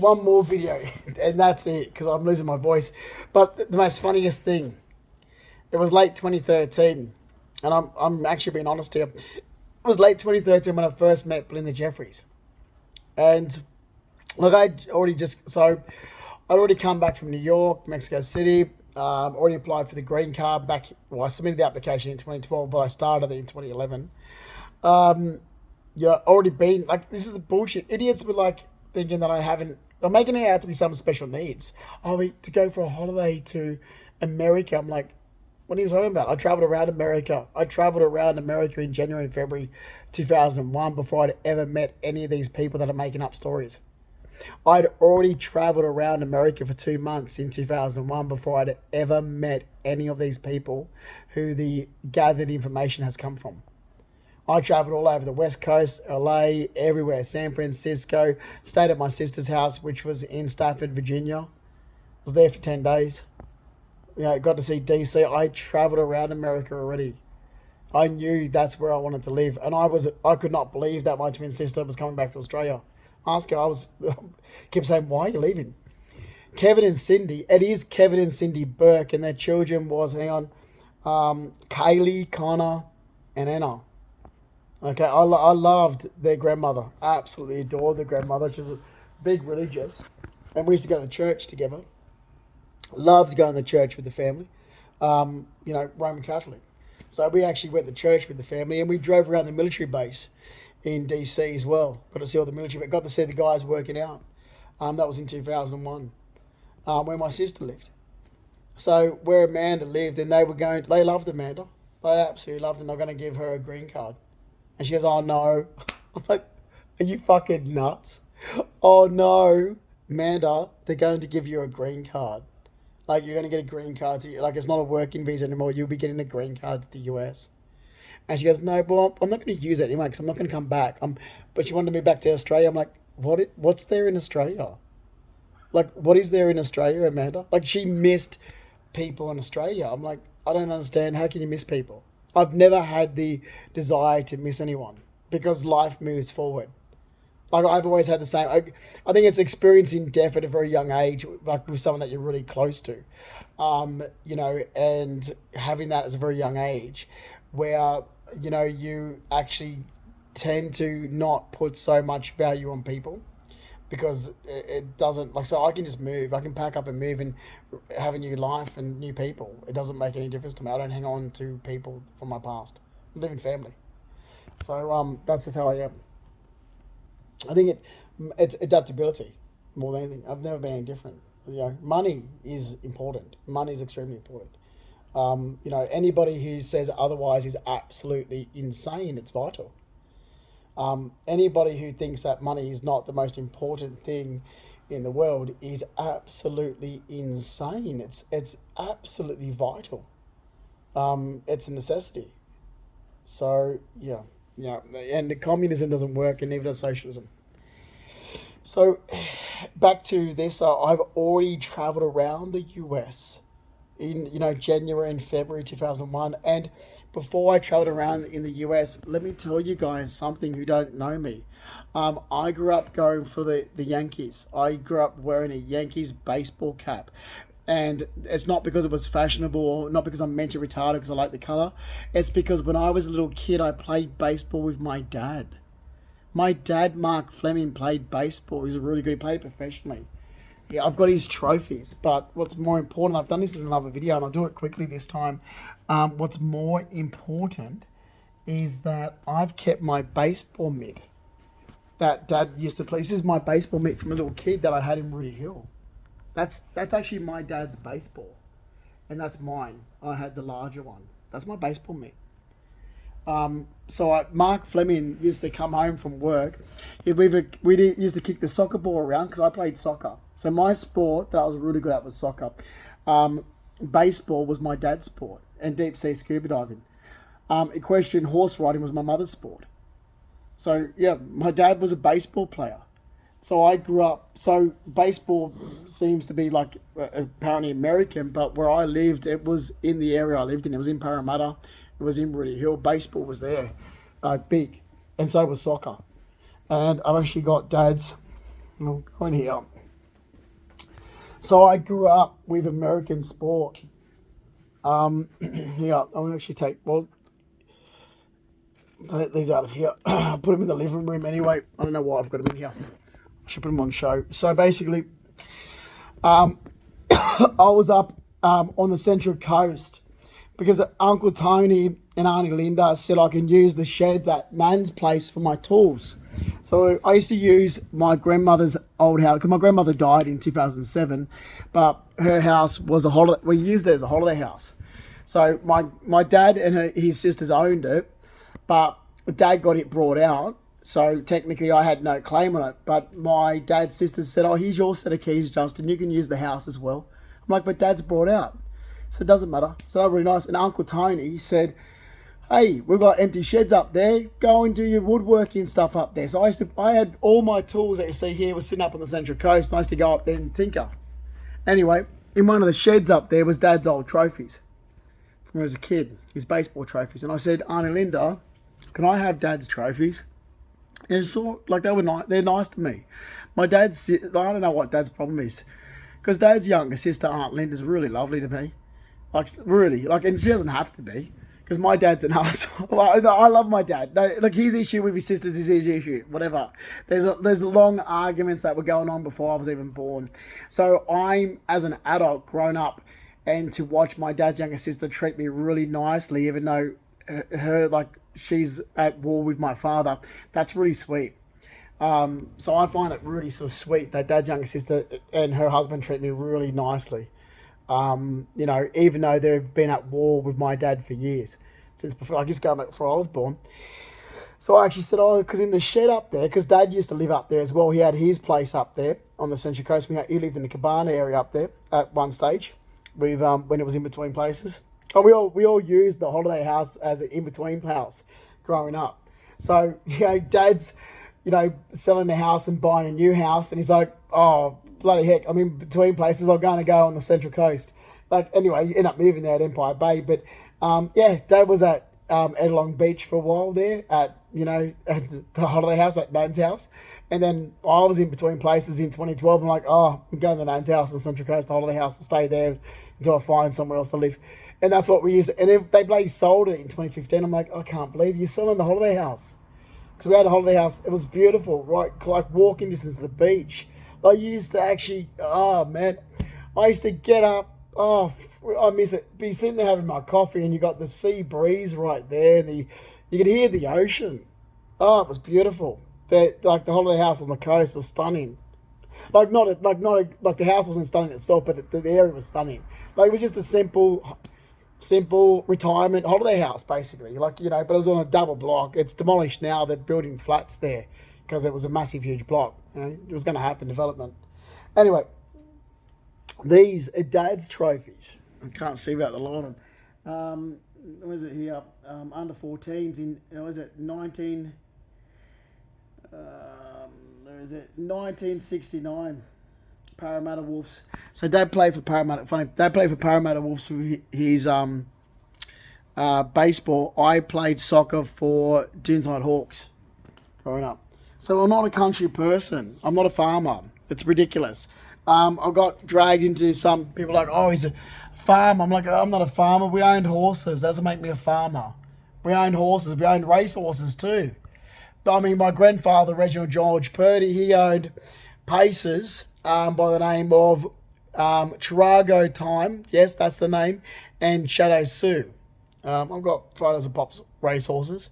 One more video, and that's it, because I'm losing my voice. But the most funniest thing, it was late 2013, and I'm actually being honest here. It was late 2013 when I first met Belinda Jeffries, and look, I'd already come back from New York, Mexico City. Already applied for the green card back. Well, I submitted the application in 2012, but I started it in 2011. Already been like, this is the bullshit. Idiots were like thinking that I haven't. They're making it out to be some special needs. Oh, to go for a holiday to America. I'm like, what are you talking about? I traveled around America. I traveled around America in January and February 2001 before I'd ever met any of these people that are making up stories. I'd already traveled around America for 2 months in 2001 before I'd ever met any of these people who the gathered information has come from. I traveled all over the West Coast, LA, everywhere, San Francisco, stayed at my sister's house, which was in Stafford, Virginia. Was there for 10 days. Got to see DC. I traveled around America already. I knew that's where I wanted to live. And I could not believe that my twin sister was coming back to Australia. Ask her, kept saying, why are you leaving? Kevin and Cindy, it is Kevin and Cindy Burke, and their children was, Kaylee, Connor, and Anna. Okay, I loved their grandmother. Absolutely adored the grandmother. She was a big religious. And we used to go to church together. Loved going to church with the family. Roman Catholic. So we actually went to church with the family, and we drove around the military base in DC as well. Got to see all the military, but got to see the guys working out. That was in 2001, where my sister lived. So where Amanda lived, and they loved Amanda. They absolutely loved her, and they're going to give her a green card. And she goes, oh no. I'm like, are you fucking nuts? Oh no, Amanda, they're going to give you a green card. Like, you're going to get a green card. It's not a working visa anymore. You'll be getting a green card to the US. And she goes, no, but I'm not going to use it anyway because I'm not going to come back. But she wanted me back to Australia. I'm like, what's there in Australia? Like, what is there in Australia, Amanda? Like, she missed people in Australia. I'm like, I don't understand. How can you miss people? I've never had the desire to miss anyone because life moves forward. Like, I've always had the same. I think it's experiencing death at a very young age, like with someone that you're really close to, and having that as a very young age, where you actually tend to not put so much value on people because it doesn't, like, so I can just move. I can pack up and move and have a new life and new people. It doesn't make any difference to me. I don't hang on to people from my past. I live in family. So that's just how I am. I think it's adaptability more than anything. I've never been any different. Money is important. Money is extremely important. Anybody who says otherwise is absolutely insane. It's vital. Anybody who thinks that money is not the most important thing in the world is absolutely insane. It's absolutely vital. It's a necessity. So and communism doesn't work, and neither does socialism. So back to this, I've already traveled around the US in January and February 2001, and before I traveled around in the US, let me tell you guys something who don't know me. I grew up going for the Yankees. I grew up wearing a Yankees baseball cap. And it's not because it was fashionable or not because I'm mentally retarded because I like the color. It's because when I was a little kid, I played baseball with my dad. My dad, Mark Fleming, played baseball. He was really good. He played it professionally. Yeah, I've got his trophies. But what's more important, I've done this in another video and I'll do it quickly this time. What's more important is that I've kept my baseball mitt that Dad used to play. This is my baseball mitt from a little kid that I had in Rudy Hill. That's actually my dad's baseball, and that's mine. I had the larger one. That's my baseball mitt. Mark Fleming used to come home from work. We used to kick the soccer ball around because I played soccer. So my sport that I was really good at was soccer. Baseball was my dad's sport, and deep sea scuba diving. Equestrian horse riding was my mother's sport. So yeah, my dad was a baseball player. So I grew up, so baseball seems to be like apparently American, but where I lived, it was in the area I lived in. It was in Parramatta. It was in Rudy Hill. Baseball was there, big. And so was soccer. And I've actually got Dad's, I'll go in here. So I grew up with American sport. Yeah, I'm gonna actually take these out of here. Put them in the living room anyway. I don't know why I've got them in here. I should put them on show. So basically, I was up on the Central Coast because Uncle Tony and Auntie Linda said I can use the sheds at Nan's place for my tools. So I used to use my grandmother's old house because my grandmother died in 2007, but her house was a holiday. We used it as a holiday house. So my dad and his sisters owned it, but Dad got it brought out. So technically, I had no claim on it. But my dad's sisters said, "Oh, here's your set of keys, Justin. You can use the house as well." I'm like, "But Dad's brought out, so it doesn't matter." So that was really nice. And Uncle Tony said, "Hey, we've got empty sheds up there. Go and do your woodworking stuff up there." So I had all my tools that you see here was sitting up on the Central Coast. And I used to go up there and tinker. Anyway, in one of the sheds up there was Dad's old trophies from when he was a kid, his baseball trophies. And I said, "Auntie Linda, can I have Dad's trophies?" And it's sort of, like they were nice. They're nice to me. My dad's, I don't know what Dad's problem is, because Dad's younger sister Aunt Linda's really lovely to me, like really, like, and she doesn't have to be, because my dad's an asshole. I love my dad. No, like his issue with his sisters is his issue. Whatever. There's long arguments that were going on before I was even born. So I'm, as an adult, grown up, and to watch my dad's younger sister treat me really nicely, even though her like she's at war with my father, that's really sweet. So I find it really sort of sweet that Dad's younger sister and her husband treat me really nicely. Even though they've been at war with my dad for years, since before, I guess going back before I was born. So I actually said, "Oh, because in the shed up there, because Dad used to live up there as well. He had his place up there on the Central Coast. He lived in the Cabana area up there at one stage, with when it was in between places. Oh, we all used the holiday house as an in between house growing up. So Dad's selling the house and buying a new house, and he's like, "Oh, bloody heck, I'm in between places. I'm going to go on the Central Coast." Like anyway, you end up moving there at Empire Bay, but Dad was at Edelong Beach for a while there at the holiday house, at Nan's house. And then I was in between places in 2012. I'm like, "Oh, I'm going to Nan's house on Central Coast, the holiday house, and stay there until I find somewhere else to live." And that's what we used. And then they bloody sold it in 2015. I'm like, "I can't believe you're selling the holiday house." Because we had a holiday house. It was beautiful, right? Like walking distance to the beach. I used to actually, oh man, I used to get up. Oh, I miss it. Be sitting there having my coffee, and you got the sea breeze right there, and you could hear the ocean. Oh, it was beautiful. The holiday house on the coast was stunning. Like like the house wasn't stunning itself, but the area was stunning. Like it was just a simple retirement holiday house, basically. But it was on a double block. It's demolished now. They're building flats there because it was a massive, huge block. It was going to happen, development. Anyway, these are Dad's trophies. I can't see without the light on. What is it here? Under 14s in, is it 19... where is it? 1969. Parramatta Wolves. So Dad played for Parramatta. Funny, Dad played for Parramatta Wolves for his baseball. I played soccer for Doonside Hawks growing up. So I'm not a country person. I'm not a farmer. It's ridiculous. I got dragged into some people like, "Oh, he's a farmer." I'm like, "I'm not a farmer. We owned horses. That doesn't make me a farmer. We owned horses. We owned race horses too." But I mean, my grandfather, Reginald George Purdy, he owned Pacers by the name of Chirago Time. Yes, that's the name. And Shadow Sioux. I've got photos of Pop's racehorses.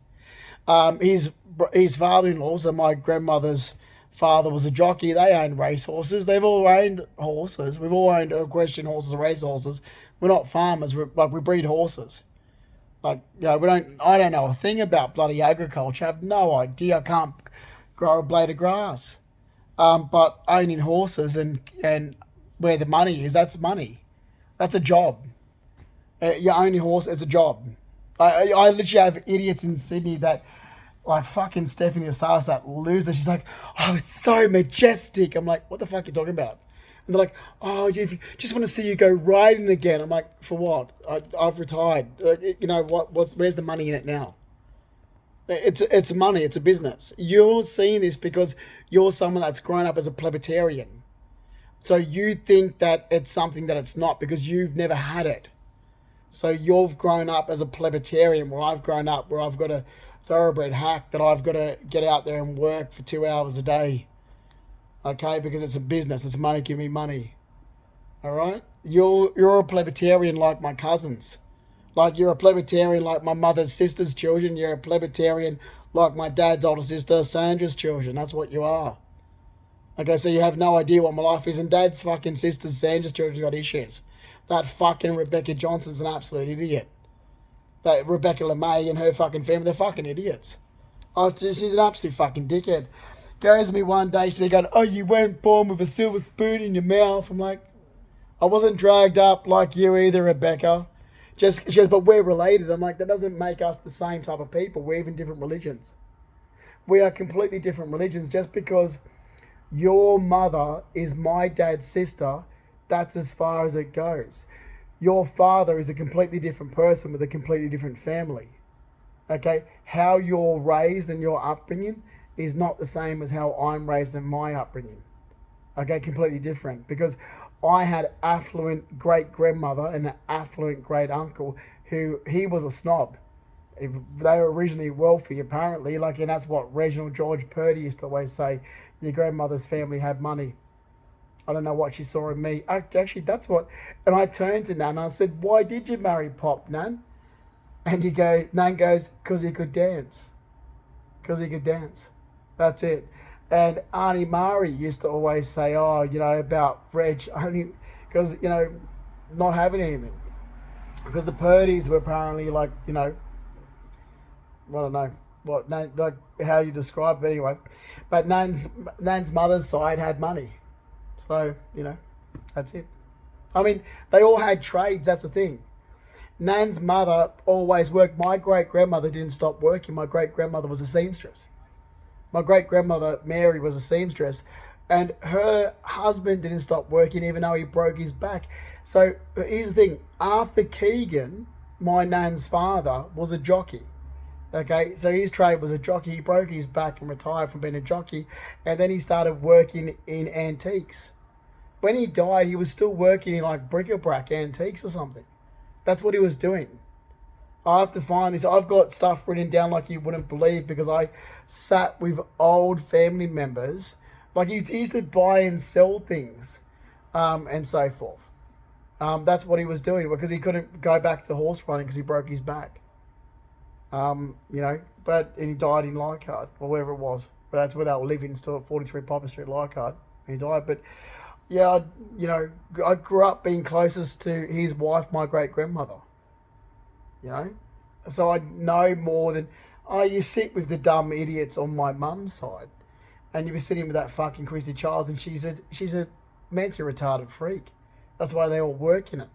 His father-in-law, so my grandmother's father, was a jockey. They owned racehorses. They've all owned horses. We've all owned equestrian horses and racehorses. We're not farmers. We breed horses. I don't know a thing about bloody agriculture. I have no idea. I can't grow a blade of grass. But owning horses and where the money is, that's money. That's a job. You own your horse, it's a job. I literally have idiots in Sydney that, like fucking Stephanie Tsallas, that loser. She's like, "Oh, it's so majestic." I'm like, "What the fuck are you talking about?" And they're like, "Oh, just want to see you go riding again." I'm like, "For what? I've retired. Where's the money in it now?" It's money. It's a business. You're seeing this because you're someone that's grown up as a plebeian. So you think that it's something that it's not because you've never had it. So you've grown up as a plebeian, where I've grown up where I've got a thoroughbred hack that I've got to get out there and work for 2 hours a day. Okay, because it's a business, it's money, give me money. All right, you're a plebeian like my cousins. Like you're a plebeian like my mother's sister's children. You're a plebeian like my dad's older sister Sandra's children. That's what you are. Okay, so you have no idea what my life is. And dad's fucking sister's Sandra's children got issues. That fucking Rebecca Johnson's an absolute idiot. That Rebecca LeMay and her fucking family, they're fucking idiots. Oh, she's an absolute fucking dickhead. Goes to me one day, she's going, oh, you weren't born with a silver spoon in your mouth. I'm like, I wasn't dragged up like you either, Rebecca. Just she goes, but we're related. I'm like, that doesn't make us the same type of people. We're even different religions. We are completely different religions. Just because your mother is my dad's sister, that's as far as it goes. Your father is a completely different person with a completely different family. Okay? How you're raised and your upbringing is not the same as how I'm raised in my upbringing. Okay? Completely different. Because I had affluent great-grandmother and an affluent great-uncle who, he was a snob. They were originally wealthy, apparently. Like, and that's what Reginald George Purdy used to always say. Your grandmother's family had money. I don't know what she saw in me. Actually, that's what... And I turned to Nan and I said, why did you marry Pop, Nan? And Nan goes, because he could dance. Because he could dance. That's it. And Auntie Mari used to always say, oh, you know, about Reg, only because, you know, not having anything. Because the Purdys were apparently like, you know, I don't know what, like how you describe it anyway. But Nan's mother's side had money. So, you know, that's it. I mean, they all had trades, that's the thing. Nan's mother always worked. My great-grandmother didn't stop working. My great-grandmother was a seamstress. My great-grandmother, Mary, was a seamstress. And her husband didn't stop working even though he broke his back. So here's the thing. Arthur Keegan, my Nan's father, was a jockey. Okay, so his trade was a jockey. He broke his back and retired from being a jockey. And then he started working in antiques. When he died, he was still working in like bric-a-brac antiques or something. That's what he was doing. I have to find this. I've got stuff written down like you wouldn't believe because I sat with old family members. Like he used to buy and sell things and so forth. That's what he was doing because he couldn't go back to horse running because he broke his back. You know, and he died in Leichhardt or wherever it was. But that's where they were living, still at 43 Popper Street, Leichhardt. He died. But yeah, you know, I grew up being closest to his wife, my great-grandmother. You know? So I know more than... Oh, you sit with the dumb idiots on my mum's side. And you were sitting with that fucking Christy Childs and she's a mentally retarded freak. That's why they all work in it.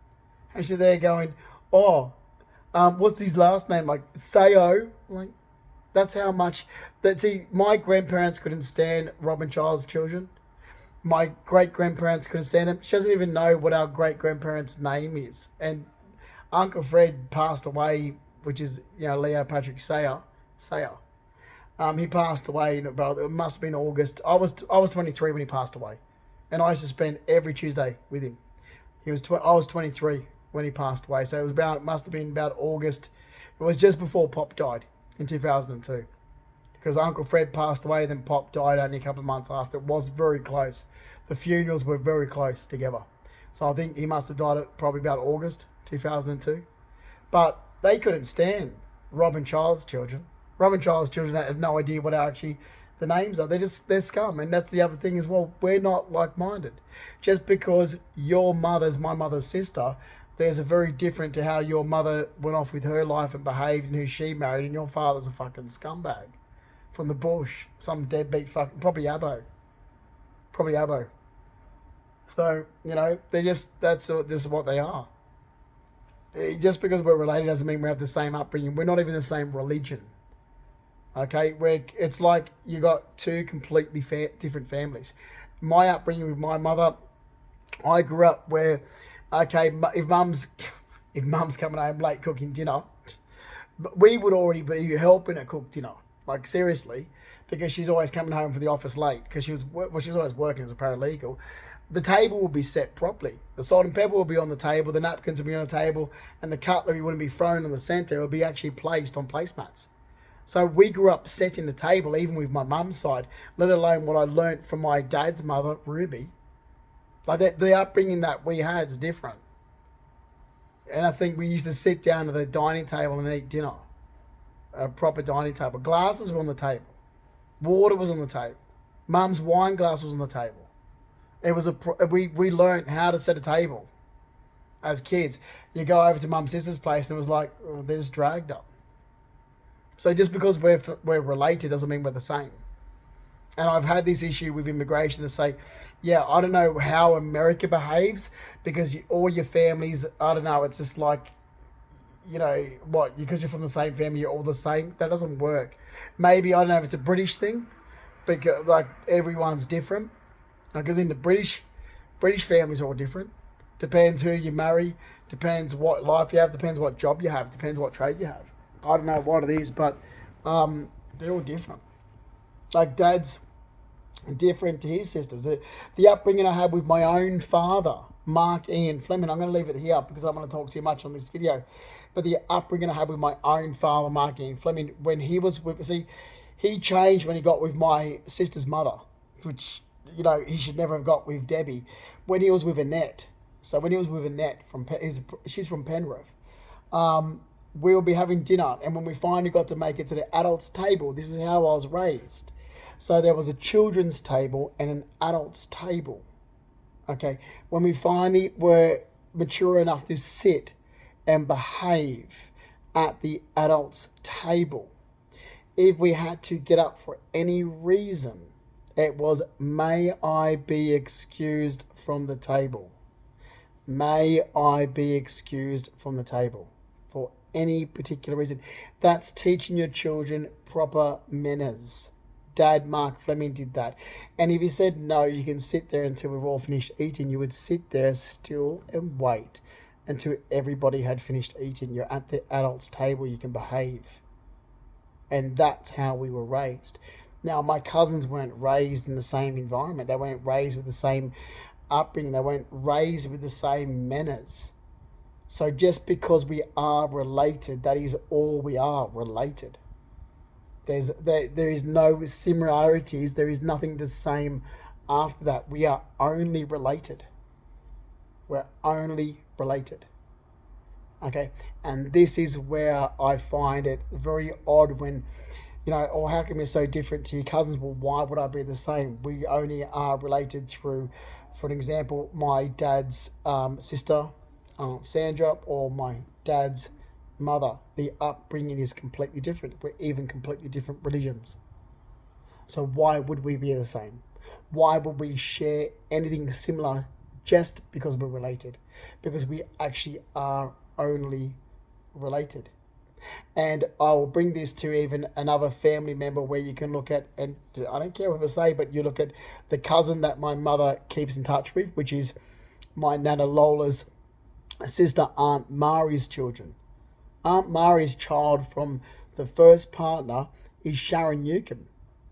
And she's there going, oh, what's his last name? Like, Sayo. Like, that's how much... See, my grandparents couldn't stand Robin Child's children. My great-grandparents couldn't stand him. She doesn't even know what our great-grandparents' name is. And Uncle Fred passed away, which is, you know, Leo Patrick Sayer. He passed away, it must have been August. I was 23 when he passed away. And I used to spend every Tuesday with him. I was 23 when he passed away. So it must have been about August. It was just before Pop died in 2002. Because Uncle Fred passed away, then Pop died only a couple of months after. It was very close. The funerals were very close together. So I think he must have died at probably about August 2002. But they couldn't stand Robin Child's children. Robin Child's children had no idea what actually the names are. They're scum. And that's the other thing as well. We're not like-minded. Just because your mother's my mother's sister, there's a very different to how your mother went off with her life and behaved and who she married, and your father's a fucking scumbag. From the bush, some deadbeat fucking, probably Abbo. So, you know, this is what they are. Just because we're related doesn't mean we have the same upbringing. We're not even the same religion. Okay, it's like you got two completely different families. My upbringing with my mother, I grew up where, okay, if mum's coming home late cooking dinner, we would already be helping her cook dinner. Like, seriously, because she's always coming home from the office late because she was always working as a paralegal. the table will be set properly. The salt and pepper will be on the table, the napkins will be on the table, and the cutlery wouldn't be thrown on the centre. It will be actually placed on placemats. So we grew up setting the table, even with my mum's side, let alone what I learnt from my dad's mother, Ruby. Like the upbringing that we had is different. And I think we used to sit down at the dining table and eat dinner. A proper dining table. Glasses were on the table. Water was on the table. Mum's wine glass was on the table. It was we learned how to set a table as kids. You go over to mum's sister's place and it was like, oh, they're just dragged up. So just because we're related doesn't mean we're the same. And I've had this issue with immigration to say, yeah, I don't know how America behaves because all your families, I don't know, it's just like, you know, what, because you're from the same family, you're all the same. That doesn't work. Maybe, I don't know if it's a British thing, because like everyone's different. Because in the British families are all different. Depends who you marry, depends what life you have, depends what job you have, depends what trade you have. I don't know what it is, but they're all different. Like Dad's different to his sisters. The upbringing I had with my own father, Mark Ian Fleming, I'm going to leave it here because I don't want to talk too much on this video, but the upbringing I had with my own father, Mark Ian Fleming, when he was with, he changed when he got with my sister's mother, which, you know, he should never have got with Debbie, when he was with Annette. So when he was with Annette, she's from Penrith, we will be having dinner, and when we finally got to make it to the adults table, this is how I was raised. So there was a children's table and an adults table. Okay, when we finally were mature enough to sit and behave at the adults table, if we had to get up for any reason, it was, may I be excused from the table. May I be excused from the table for any particular reason. That's teaching your children proper manners. Dad, Mark Fleming, did that. And if he said, no, you can sit there until we've all finished eating, you would sit there still and wait until everybody had finished eating. You're at the adults' table, you can behave. And that's how we were raised. Now, my cousins weren't raised in the same environment. They weren't raised with the same upbringing. They weren't raised with the same manners. So just because we are related, that is all we are, related. There is no similarities. There is nothing the same after that. We are only related. We're only related. Okay? And this is where I find it very odd when, you know, oh, how come you're so different to your cousins? Well, why would I be the same? We only are related through, for an example, my dad's sister, Aunt Sandra, or my dad's mother. The upbringing is completely different. We're even completely different religions. So why would we be the same? Why would we share anything similar just because we're related? Because we actually are only related. And I will bring this to even another family member where you can look at, and I don't care what I say, but you look at the cousin that my mother keeps in touch with, which is my Nana Lola's sister, Aunt Mari's children. Aunt Mari's child from the first partner is Sharon Newcomb.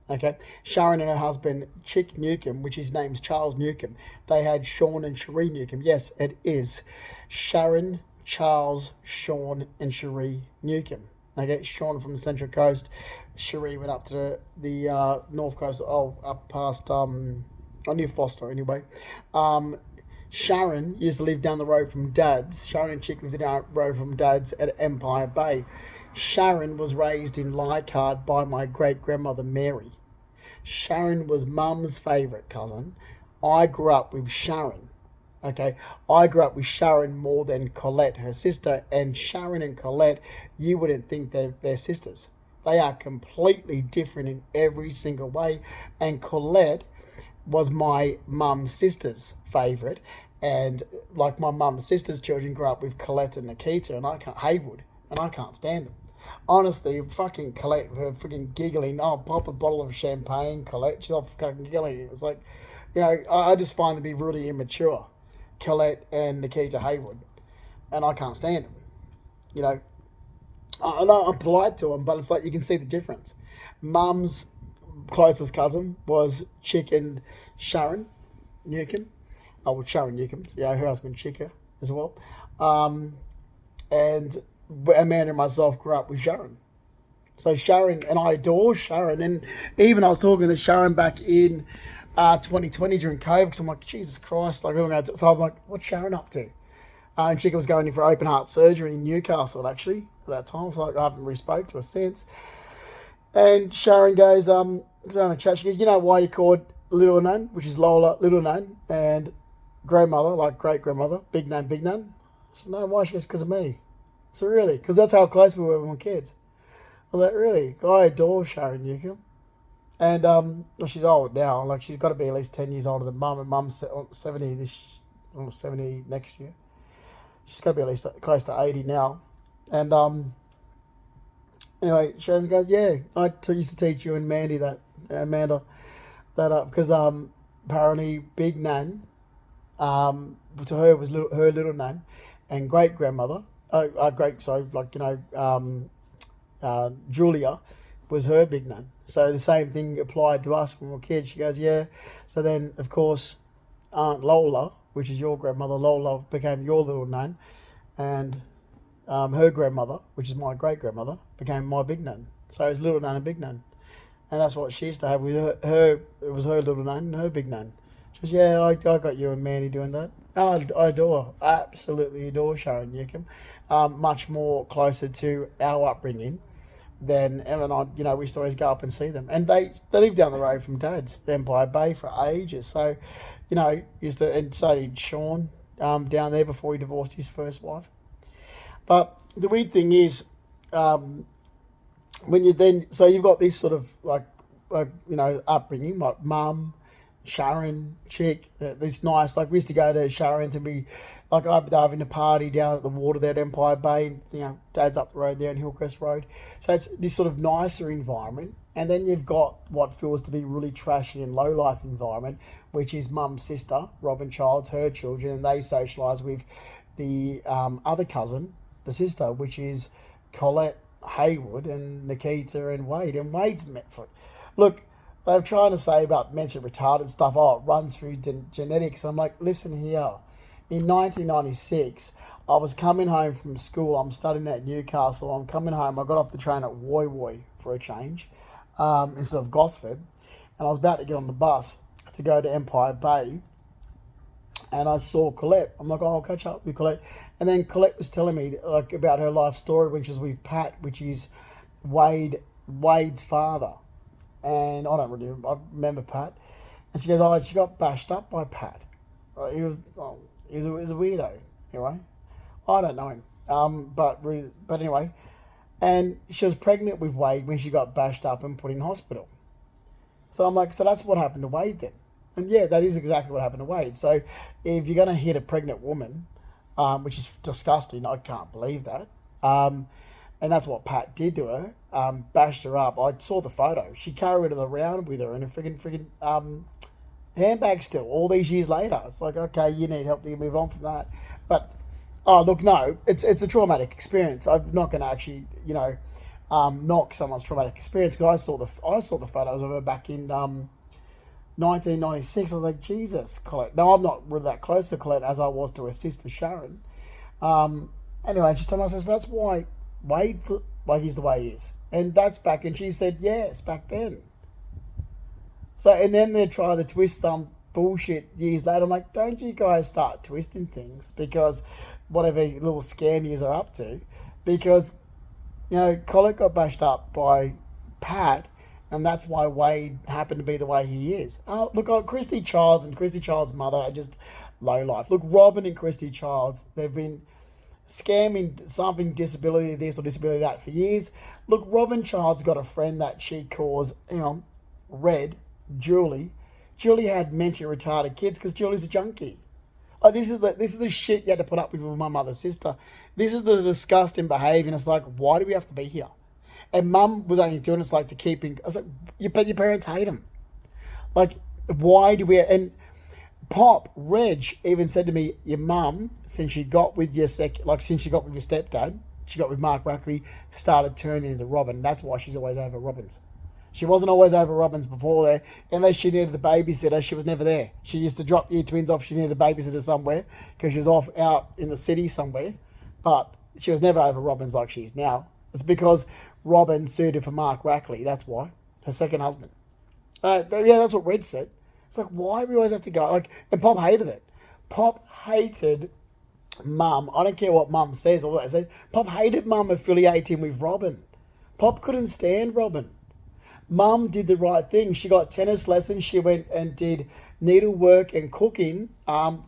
Okay, Sharon and her husband, Chick Newcomb, which his name's Charles Newcomb. They had Sean and Cherie Newcomb. Yes, it is Sharon, Charles, Sean, and Cherie Newcomb. Okay, Sean from the Central Coast. Cherie went up to the North Coast. Oh, up past near Foster anyway. Sharon used to live down the road from Dad's. Sharon and Chick lived down the road from Dad's at Empire Bay. Sharon was raised in Leichhardt by my great-grandmother Mary. Sharon was Mum's favourite cousin. I grew up with Sharon. Okay, I grew up with Sharon more than Colette, her sister. And Sharon and Colette, you wouldn't think they're sisters. They are completely different in every single way. And Colette was my mum's sister's favourite. And like my mum's sister's children grew up with Colette and Nikita and Haywood, and I can't stand them. Honestly, fucking Colette, her freaking giggling. Oh, pop a bottle of champagne, Colette. She's all fucking giggling. It's like, you know, I just find them to be really immature, Colette and Nikita Haywood, and I can't stand them. You know, I know I'm polite to them, but it's like you can see the difference. Mum's closest cousin was Chick and Sharon Newcomb. with Sharon Newcomb, her husband Chica as well. And Amanda and myself grew up with Sharon. So Sharon, and I adore Sharon. And even I was talking to Sharon back in 2020 during COVID, because I'm like, Jesus Christ, like, so I'm like, what's Sharon up to? And Chica was going in for open heart surgery in Newcastle, actually, at that time. So I haven't really spoke to her since. And Sharon goes, having a chat, she goes, you know why you called Little Nun, which is Lola, Little Nun, and grandmother, like great grandmother, Big Nun, Big Nun? I said, no, why? She goes, because of me. So really, because that's how close we were when we were kids. I was like, really? I adore Sharon Newcomb. And well, she's old now. Like, she's got to be at least 10 years older than Mum, and Mum's 70 almost 70 next year. She's got to be at least close to 80 now. And anyway, Sharon goes, yeah, I used to teach you and Amanda that because apparently Big Nan, to her was her little Nan, and great grandmother, Julia was her Big Nun. So the same thing applied to us when we were kids. She goes, yeah. So then, of course, Aunt Lola, which is your grandmother, Lola became your little Nun, and her grandmother, which is my great grandmother, became my Big Nun. So it's Little Nun and Big Nun, and that's what she used to have with her. It was her Little Nun and her Big Nun. She goes, yeah, I got you and Mandy doing that. I absolutely adore Sharon Newcomb. Much more closer to our upbringing than Emma and I. We used to always go up and see them, and they live down the road from Dad's, Empire Bay, for ages. So, used to, and so did Sean down there before he divorced his first wife. But the weird thing is, when you've got this sort of upbringing, like Mum, Sharon, Chick, it's nice. Like, we used to go to Sharon's and be like, I'd be having a party down at the water there at Empire Bay. Dad's up the road there on Hillcrest Road. So it's this sort of nicer environment. And then you've got what feels to be really trashy and low life environment, which is Mum's sister, Robin Childs, her children, and they socialise with the other cousin, the sister, which is Colette Haywood and Nikita and Wade. And Wade's met for it. Look, they're trying to say about mental retarded stuff. Oh, it runs through genetics. I'm like, listen here. In 1996, I was coming home from school. I'm studying at Newcastle. I'm coming home. I got off the train at Woy Woy for a change, instead of Gosford. And I was about to get on the bus to go to Empire Bay. And I saw Colette. I'm like, oh, I'll catch up with Colette. And then Colette was telling me about her life story, which is with Pat, which is Wade's father. And I remember Pat. And she goes, oh, she got bashed up by Pat. He was a weirdo. Anyway, I don't know him. But anyway, and she was pregnant with Wade when she got bashed up and put in hospital. So I'm like, so that's what happened to Wade then. And yeah, that is exactly what happened to Wade. So if you're going to hit a pregnant woman, which is disgusting, I can't believe that. And that's what Pat did to her, bashed her up. I saw the photo. She carried it around with her in a friggin' handbag still, all these years later. It's like, okay, you need help to move on from that. But, look, no, it's a traumatic experience. I'm not going to actually, knock someone's traumatic experience, because I saw the photos of her back in 1996. I was like, Jesus, Colette. No, I'm not really that close to Colette as I was to her sister Sharon. Anyway, she told me, so that's why Wade, he's the way he is. And that's back, and she said, yes, back then. So, and then they try to twist some bullshit years later. I'm like, don't you guys start twisting things, because whatever little scam yous are up to, because, Colette got bashed up by Pat, and that's why Wade happened to be the way he is. Look, Christy Childs and Christy Childs' mother are just low life. Look, Robin and Christy Childs, they've been scamming something disability this or disability that for years. Look, Robin Childs got a friend that she calls, Red, Julie. Julie had mentally retarded kids because Julie's a junkie. Oh, this is the shit you had to put up with my mother's sister. This is the disgusting behaviour. And it's like, why do we have to be here? And Mum was only doing this to keep in. I was like, but your parents hate him. Like, why do we? And Pop Reg even said to me, your mum, since she got with your stepdad, she got with Mark Rackley, started turning into Robin. That's why she's always over Robins. She wasn't always over Robin's before there. Unless she needed the babysitter, she was never there. She used to drop you twins off. She needed the babysitter somewhere because she was off out in the city somewhere. But she was never over Robin's like she is now. It's because Robin suited for Mark Rackley. That's why. Her second husband. Yeah, that's what Red said. It's like, why do we always have to go? Like, and Pop hated it. Pop hated Mum. I don't care what Mum says or what they say. Pop hated Mum affiliating with Robin. Pop couldn't stand Robin. Mum did the right thing. She got tennis lessons. She went and did needlework and cooking. Turn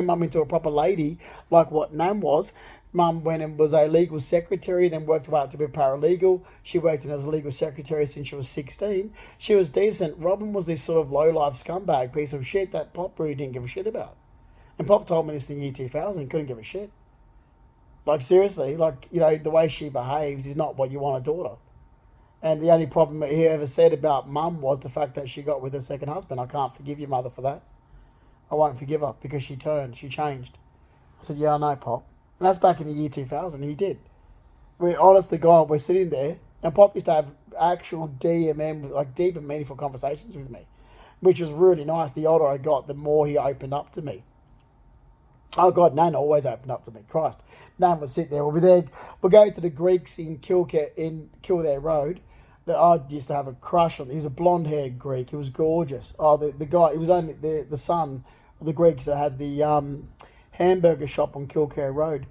Mum into a proper lady, like what Nam was. Mum went and was a legal secretary, then worked her way up to be a paralegal. She worked as a legal secretary since she was 16. She was decent. Robin was this sort of low-life scumbag piece of shit that Pop really didn't give a shit about. And Pop told me this in the year 2000, couldn't give a shit. Like, seriously, the way she behaves is not what you want a daughter. And the only problem that he ever said about Mum was the fact that she got with her second husband. I can't forgive your mother for that. I won't forgive her because she changed. I said, yeah, I know, Pop. And that's back in the year 2000. He did. Honest to God, we're sitting there, and Pop used to have actual DMM, like deep and meaningful conversations with me, which was really nice. The older I got, the more he opened up to me. Oh God, Nan always opened up to me. Christ, Nan would sit there. We'll be there. We'll go to the Greeks in Kildare Road. That I used to have a crush on. He was a blonde-haired Greek. He was gorgeous. Oh, the guy. He was only the son of the Greeks that had the hamburger shop on Kildare Road.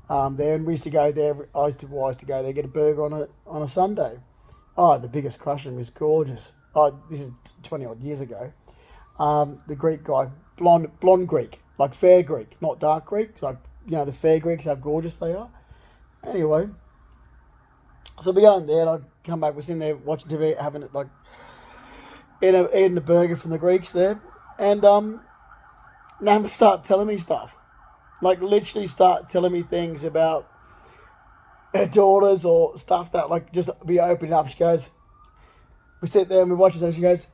There, and we used to go there. I used to go there, get a burger on a Sunday. Oh, the biggest crush on him. Was gorgeous. Oh, this is 20 odd years ago. The Greek guy, blonde Greek. Like fair Greek, not dark Greek. Like, the fair Greeks, how gorgeous they are. Anyway, so we go in there and I come back. We're sitting there watching TV, having it eating a burger from the Greeks there. And Nam start telling me stuff. Like literally start telling me things about her daughters or stuff that just be opening up. She goes, we sit there and we watch it and she goes,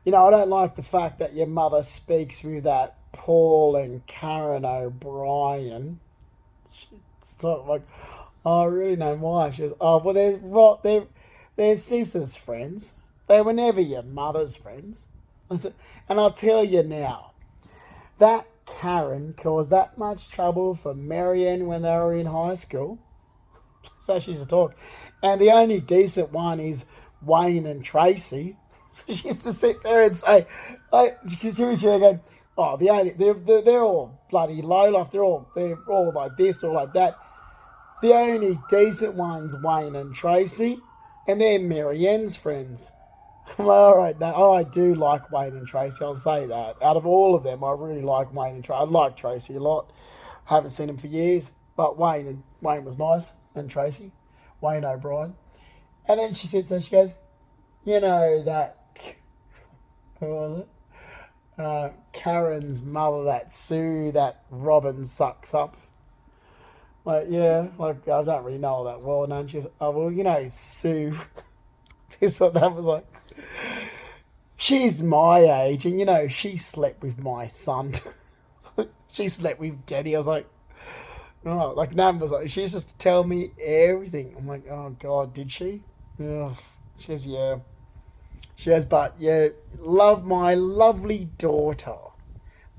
I don't like the fact that your mother speaks with that Paul and Karen O'Brien. It's not like, oh, I really know why. She goes, oh, well, they're sisters' friends. They were never your mother's friends. And I'll tell you now, that Karen caused that much trouble for Marianne when they were in high school. So she used to talk. And the only decent one is Wayne and Tracy. She used to sit there and say, she was going, oh, they're all bloody low life. They're all like this or like that. The only decent one's Wayne and Tracy, and they're Marianne's friends. I'm like, all right, now I do like Wayne and Tracy. I'll say that. Out of all of them, I really like Wayne and Tracy. I like Tracy a lot. Haven't seen him for years, but Wayne was nice, and Tracy, Wayne O'Brien. And then she sits there, she goes, that. Who was it? Karen's mother, that Sue, that Robin sucks up. I don't really know all that well. And she goes, oh, well, Sue. This is what that was like. She's my age, and, she slept with my son. She slept with Daddy. I was like, oh, like Nan was like, she used to tell me everything. I'm like, oh, God, did she? Oh, she goes, yeah. She has, but yeah, love my lovely daughter.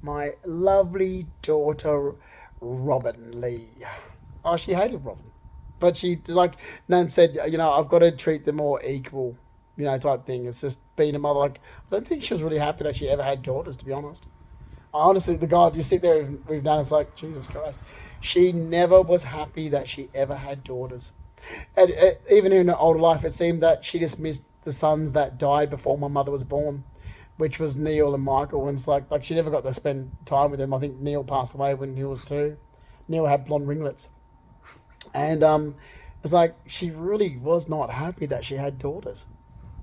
My lovely daughter, Robin Lee. Oh, she hated Robin. But she, like Nan said, I've got to treat them all equal, type thing. It's just being a mother. Like, I don't think she was really happy that she ever had daughters, to be honest. Honestly, the God, you sit there with Nan, it's like, Jesus Christ. She never was happy that she ever had daughters. And even in her older life, it seemed that she just missed the sons that died before my mother was born, which was Neil and Michael. And it's like she never got to spend time with them. I think Neil passed away when he was 2. Neil had blonde ringlets. And it's like she really was not happy that she had daughters.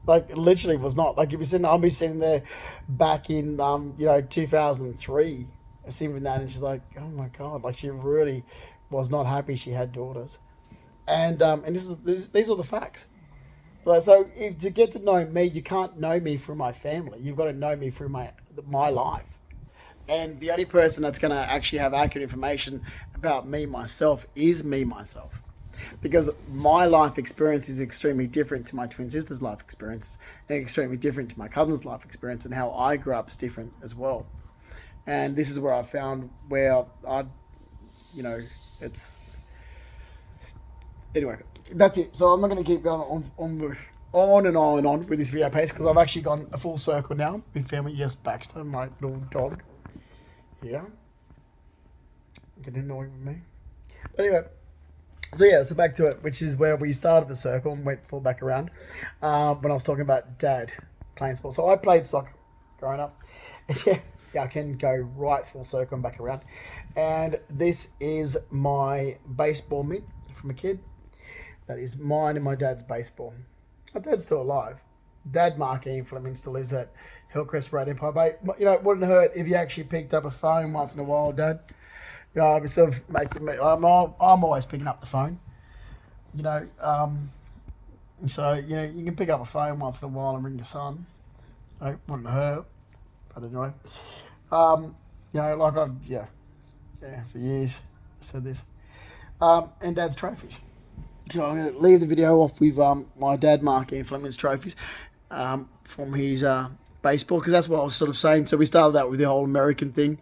Like literally was not. Like I'll be sitting there back in 2003, sitting with that, and she's like, oh my God, like she really was not happy she had daughters. And these are the facts. So to get to know me, you can't know me through my family. You've got to know me through my life. And the only person that's going to actually have accurate information about me, myself, is me, myself. Because my life experience is extremely different to my twin sister's life experience, and extremely different to my cousin's life experience, and how I grew up is different as well. And this is where I found where I, you know, it's anyway. That's it. So I'm not going to keep going on and on and on with this video pace because I've actually gone a full circle now with family. Yes, Baxter, my little dog. Yeah, getting annoyed with me. But anyway. So back to it, which is where we started the circle and went full back around when I was talking about Dad playing sport. So I played soccer growing up. Yeah, I can go right full circle and back around. And this is my baseball mitt from a kid. That is mine and my dad's baseball. My dad's still alive. Dad Mark Ian Fleming still lives at Hillcrest Road Empire Bay. You know, it wouldn't hurt if you actually picked up a phone once in a while, Dad. You know, I'm sort of making. I'm always picking up the phone. You know, so you know you can pick up a phone once in a while and ring your son. It wouldn't hurt. But anyway, you know, like yeah, for years I said this. And Dad's trophies. So I'm going to leave the video off with my dad Mark Ian Fleming's trophies from his baseball, because that's what I was sort of saying. So we started out with the whole American thing,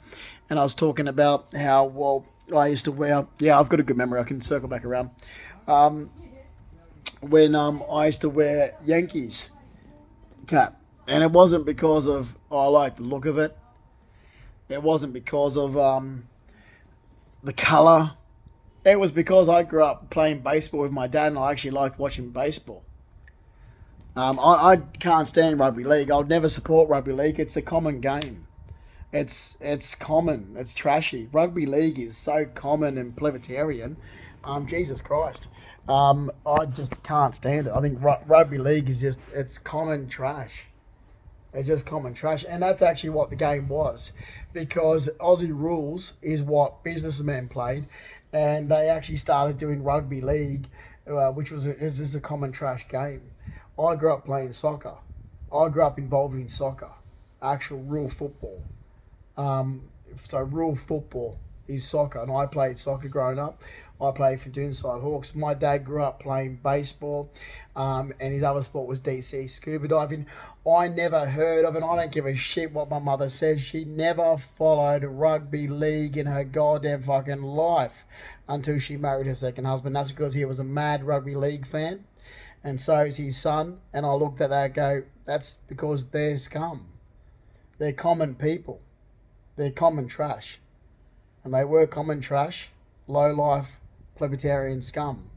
and I was talking about how, well, I used to wear, yeah, I've got a good memory, I can circle back around, when I used to wear Yankees cap, and it wasn't because of, I liked the look of it, it wasn't because of the colour, it was because I grew up playing baseball with my dad and I actually liked watching baseball. I can't stand rugby league. I'll never support rugby league. It's a common game. It's common. It's trashy. Rugby league is so common and plebeian. Jesus Christ. I just can't stand it. I think rugby league is just, it's common trash. It's just common trash. And that's actually what the game was. Because Aussie rules is what businessmen played. And they actually started doing rugby league, which was just a common trash game. I grew up playing soccer. I grew up involved in soccer, actual real football. So real football is soccer, and I played soccer growing up. I played for Doonside Hawks. My dad grew up playing baseball, and his other sport was DC scuba diving. I never heard of it. I don't give a shit what my mother says. She never followed rugby league in her goddamn fucking life until she married her second husband. That's because he was a mad rugby league fan, and so is his son. And I looked at that and go, that's because they're scum. They're common people. They're common trash. And they were common trash, low life, plebeian scum.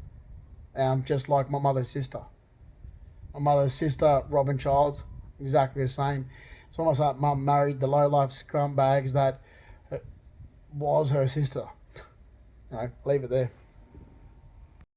Just like my mother's sister. My mother's sister, Robin Childs, exactly the same. It's almost like mum married the low life scumbags that was her sister. You know, leave it there.